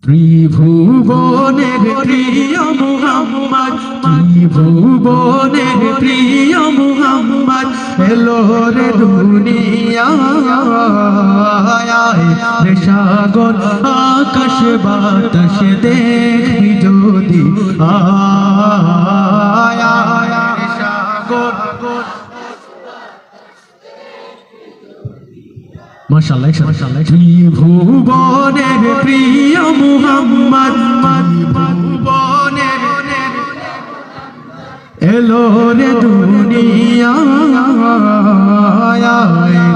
ত্রিভুবনের প্রিয় মুহাম্মদ, ত্রিভুবনের প্রিয় মুহাম্মদ এলো রে দুনিয়ায়। রে সাগর আকাশ বাতাস দেখবি যদি আয়, রে সাগর। মাশাআল্লাহ মাশাআল্লাহ। ত্রিভুবনের প্রিয় মুহাম্মদ, ত্রিভুবনের এলো রে দুনিয়ায়।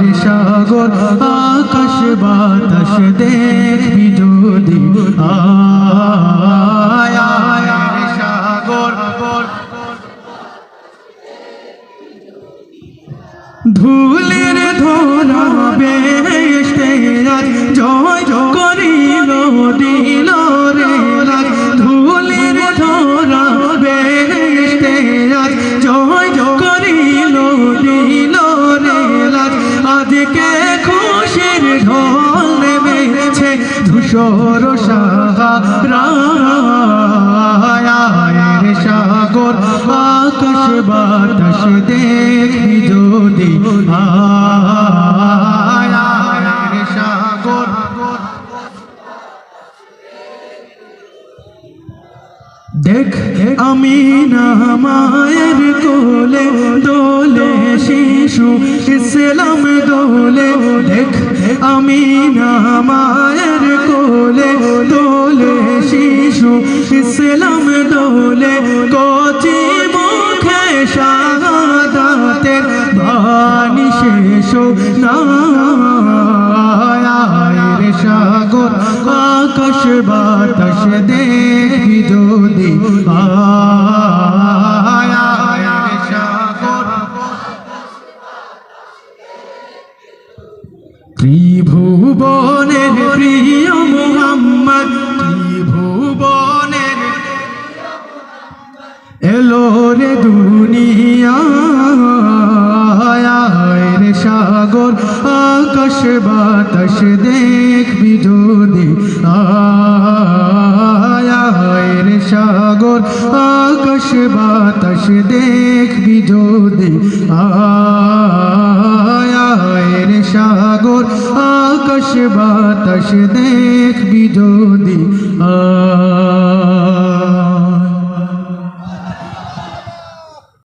রে সাগর আকাশ বাতাস দেখবি যদি আয়, রে সাগর। ধুলের ধরা বেহেশতে জয় করিল দিল রে রাজ। ধুলের ধরা বেহেশতে জয় করিল দিল রে রাজ। আজকে খুশির ঢল নেমেছে ধূসর সাহারায়। রে সাগর আকাশ বাতাস দেখবি যদি আয়, রে সাগর। দেখ আমিনা মায়ের কোলে দোলে শিশু ইসলাম দোলে। দেখ আমিনা মায়ের কোলে দোলে শিশু ইসলাম দোলে। কচি মুখে শাহাদাতের বাণী শেষ নাই। রে সাগর আকাশ বাতাস দেখবি যদি আয়, রে সাগর। ত্রিভুবনের প্রিয় মুহাম্মদ, ত্রিভুবনের এলো রে দুনিয়ায়। রে সাগর আকাশ বাতাস দেখবি যদি আয়, রে সাগর আকাশ বাতাস দেখবি যদি আয়, রে সাগর আকাশ বাতাস দেখবি যদি আয়।